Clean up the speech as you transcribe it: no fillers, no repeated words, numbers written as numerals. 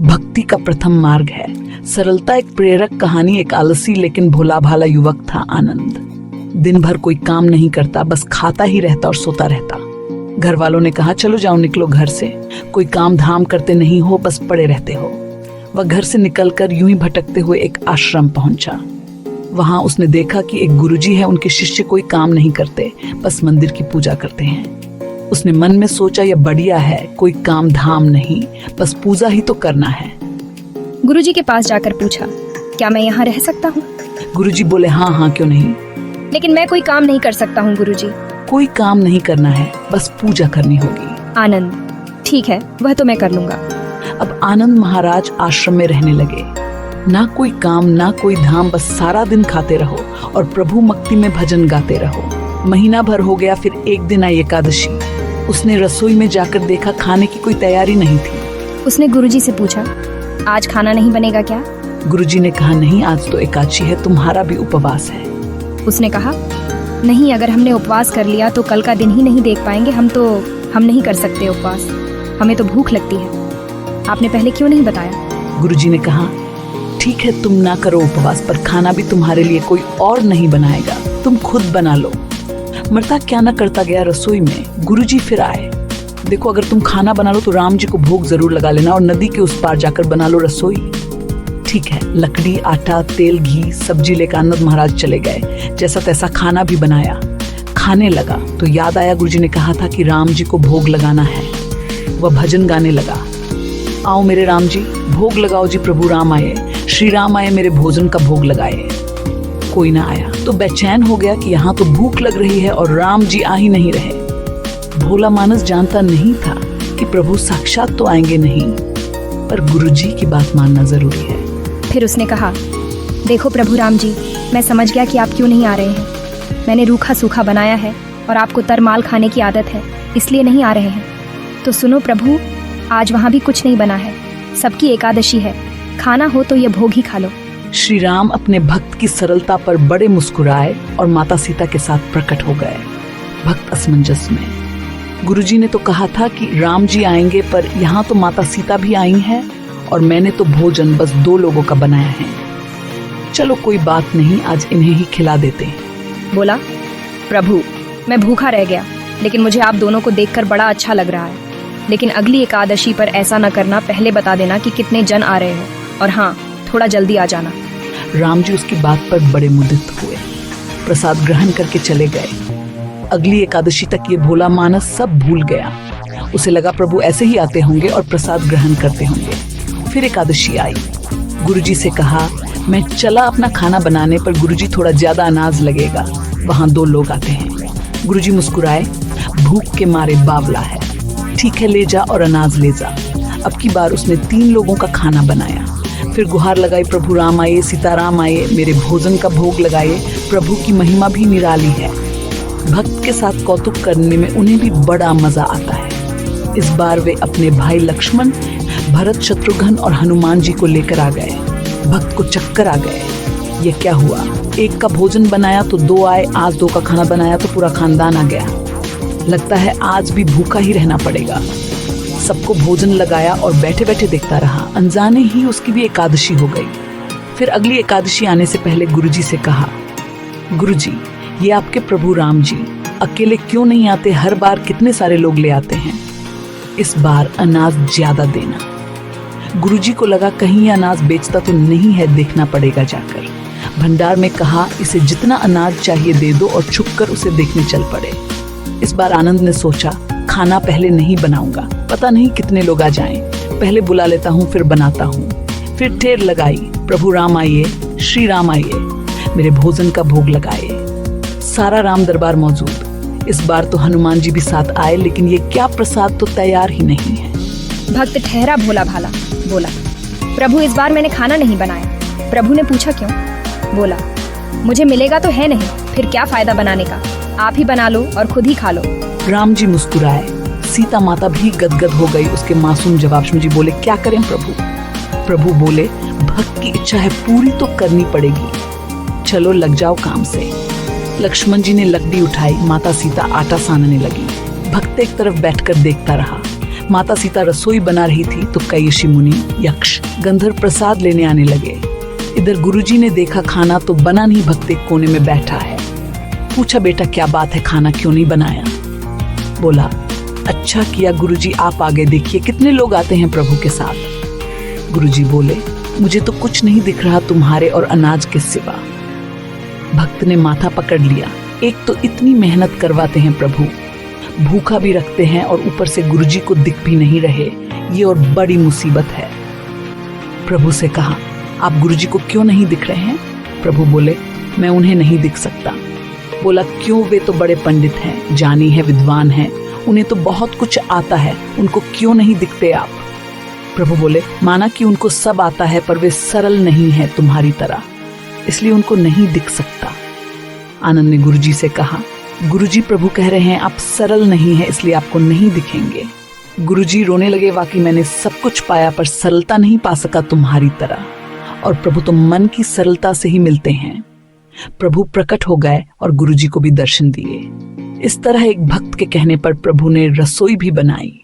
भक्ति का प्रथम मार्ग है। सरलता एक प्रेरक कहानी। एक आलसी लेकिन भोला भाला युवक था आनंद। दिन भर कोई काम नहीं करता, बस खाता ही रहता और सोता रहता। घर वालों ने कहा, चलो जाओ, निकलो घर से, कोई काम धाम करते नहीं हो, बस पड़े रहते हो। वह घर से निकलकर यूं ही भटकते हुए एक आश्रम पहुंचा। वहां उसने देखा कि एक गुरुजी है, उनके शिष्य कोई काम नहीं करते, बस मंदिर की पूजा करते हैं। उसने मन में सोचा, यह बढ़िया है, कोई काम धाम नहीं, बस पूजा ही तो करना है। गुरुजी के पास जाकर पूछा, क्या मैं यहाँ रह सकता हूँ? गुरुजी बोले, हाँ हाँ, क्यों नहीं। लेकिन मैं कोई काम नहीं कर सकता हूँ गुरुजी। कोई काम नहीं करना है, बस पूजा करनी होगी। आनंद, ठीक है, वह तो मैं कर लूंगा। अब आनंद महाराज आश्रम में रहने लगे। ना कोई काम, ना कोई धाम, बस सारा दिन खाते रहो और प्रभु भक्ति में भजन गाते रहो। महीना भर हो गया, फिर एक दिन आई एकादशी। उसने रसोई में जाकर देखा, खाने की कोई तैयारी नहीं थी। उसने गुरुजी से पूछा, आज खाना नहीं बनेगा क्या? गुरुजी ने कहा, नहीं, आज तो एकादशी है, तुम्हारा भी उपवास है। उसने कहा, नहीं, अगर हमने उपवास कर लिया तो कल का दिन ही नहीं देख पाएंगे। हम नहीं कर सकते उपवास, हमें तो भूख लगती है। आपने पहले क्यों नहीं बताया? गुरुजी ने कहा, ठीक है, तुम ना करो उपवास, पर खाना भी तुम्हारे लिए कोई और नहीं बनाएगा, तुम खुद बना लो। मरता क्या न करता गया रसोई में। गुरुजी फिर आए। देखो, अगर तुम खाना बना लो तो राम जी को भोग जरूर लगा लेना और नदी के उस पार जाकर बना लो रसोई। ठीक है। लकड़ी, आटा, तेल, घी, सब्जी लेकर आनंद महाराज चले गए। जैसा तैसा खाना भी बनाया। खाने लगा तो याद आया, गुरुजी ने कहा था कि राम जी को भोग लगाना है। वह भजन गाने लगा, आओ मेरे राम जी, भोग लगाओ जी, प्रभु राम आए, श्री राम आए, मेरे भोजन का भोग लगाए। कोई ना आया तो बेचैन हो गया कि यहाँ तो भूख लग रही है और राम जी आ ही नहीं रहे। भोला मानस जानता नहीं था कि प्रभु साक्षात तो आएंगे नहीं, पर गुरुजी की बात मानना जरूरी है। फिर उसने कहा, देखो प्रभु राम जी, मैं समझ गया कि आप क्यों नहीं आ रहे हैं। मैंने रूखा सूखा बनाया है और आपको तरमाल खाने की आदत है, इसलिए नहीं आ रहे हैं। तो सुनो प्रभु, आज वहाँ भी कुछ नहीं बना है, सबकी एकादशी है, खाना हो तो ये भोग ही खा लो। श्री राम अपने भक्त की सरलता पर बड़े मुस्कुराए और माता सीता के साथ प्रकट हो गए। भक्त असमंजस में। गुरुजी ने तो कहा था कि राम जी आएंगे, पर यहाँ तो माता सीता भी आई हैं और मैंने तो भोजन बस 2 लोगों का बनाया है। चलो कोई बात नहीं, आज इन्हें ही खिला देते हैं। बोला, प्रभु मैं भूखा रह गया, लेकिन मुझे आप दोनों को देखकर बड़ा अच्छा लग रहा है। लेकिन अगली एकादशी पर ऐसा न करना, पहले बता देना कि कितने जन आ रहे हो, और हाँ, थोड़ा जल्दी आ जाना। राम जी उसकी बात पर बड़े मुदित हुए, प्रसाद ग्रहण करके चले गए। अगली एकादशी तक ये भोला मानस सब भूल गया। उसे लगा प्रभु ऐसे ही आते होंगे और प्रसाद ग्रहण करते होंगे। फिर एकादशी आई। गुरुजी से कहा, मैं चला अपना खाना बनाने, पर गुरुजी थोड़ा ज्यादा अनाज लगेगा, वहाँ 2 लोग आते हैं। गुरुजी मुस्कुराए, भूख के मारे बावला है, ठीक है, ले जा और अनाज ले जा। अब की बार उसने 3 लोगों का खाना बनाया। फिर गुहार लगाई, प्रभु राम आए, सीताराम आए, मेरे भोजन का भोग लगाए, प्रभु की महिमा भी निराली है। भक्त के साथ कौतुक करने में उन्हें भी बड़ा मजा आता है। इस बार वे अपने भाई लक्ष्मण, भरत, शत्रुघ्न और हनुमान जी को लेकर आ गए। भक्त को चक्कर आ गए, ये क्या हुआ, एक का भोजन बनाया तो 2 आए, आज 2 का खाना बनाया तो पूरा खानदान आ गया। लगता है आज भी भूखा ही रहना पड़ेगा। सबको भोजन लगाया और बैठे बैठे देखता रहा। अनजाने ही उसकी भी एकादशी हो गई। फिर अगली एकादशी आने से पहले गुरुजी से कहा, गुरुजी, ये आपके प्रभु राम जी अकेले क्यों नहीं आते, हर बार कितने सारे लोग ले आते हैं, इस बार अनाज ज्यादा देना। गुरुजी को लगा कहीं अनाज बेचता तो नहीं है, देखना पड़ेगा जाकर। भंडार में कहा, इसे जितना अनाज चाहिए दे दो, और छुपकर उसे देखने चल पड़े। इस बार आनंद ने सोचा, खाना पहले नहीं बनाऊंगा, पता नहीं कितने लोग आ जाएं, पहले बुला लेता हूँ, फिर बनाता हूँ। फिर ठेर लगाई, प्रभु राम आइए, श्री राम आइए, मेरे भोजन का भोग लगाए। सारा राम दरबार मौजूद। इस बार तो हनुमान जी भी साथ आए, लेकिन ये क्या प्रसाद तो तैयार ही नहीं है। भक्त ठहरा भोला भाला, बोला, प्रभु इस बार मैंने खाना नहीं बनाया। प्रभु ने पूछा क्यों? बोला, मुझे मिलेगा तो है नहीं, फिर क्या फायदा बनाने का, आप ही बना लो और खुद ही खा लो। राम जी मुस्कुराए। सीता माता भी गदगद हो गई उसके मासूम जवाब में। जी बोले, क्या करें प्रभु? प्रभु बोले, भक्त की इच्छा है, पूरी तो करनी पड़ेगी, चलो लग जाओ काम से। लक्ष्मण जी ने लकड़ी उठाई, माता सीता आटा सानने लगी। भक्त एक तरफ बैठकर देखता रहा। माता सीता रसोई बना रही थी तो कई ऋषि मुनि, यक्ष, गंधर्व प्रसाद लेने आने लगे। इधर गुरुजी ने देखा खाना तो बना नहीं, भक्त एक कोने में बैठा है। पूछा, बेटा क्या बात है, खाना क्यों नहीं बनाया? बोला, अच्छा किया गुरुजी आप आ गए, देखिए कितने लोग आते हैं प्रभु के साथ। गुरुजी बोले, मुझे तो कुछ नहीं दिख रहा तुम्हारे और अनाज के सिवा। भक्त ने माथा पकड़ लिया, एक तो इतनी मेहनत करवाते हैं प्रभु, भूखा भी रखते हैं और ऊपर से गुरुजी को दिख भी नहीं रहे, ये और बड़ी मुसीबत है। प्रभु से कहा, आप गुरुजी को क्यों नहीं दिख रहे हैं? प्रभु बोले, मैं उन्हें नहीं दिख सकता। बोला, क्यों? वे तो बड़े पंडित हैं, जानी है, विद्वान हैं, उन्हें तो बहुत कुछ आता है, उनको क्यों नहीं दिखते आप? प्रभु बोले, माना कि उनको सब आता है पर वे सरल नहीं है तुम्हारी तरह, इसलिए उनको नहीं दिख सकता। आनंद ने गुरुजी से कहा, गुरुजी प्रभु कह रहे हैं आप सरल नहीं है इसलिए आपको नहीं दिखेंगे। गुरुजी रोने लगे, वाकई मैंने सब कुछ पाया पर सरलता नहीं पा सका तुम्हारी तरह, और प्रभु तो मन की सरलता से ही मिलते हैं। प्रभु प्रकट हो गए और गुरुजी को भी दर्शन दिए। इस तरह एक भक्त के कहने पर प्रभु ने रसोई भी बनाई।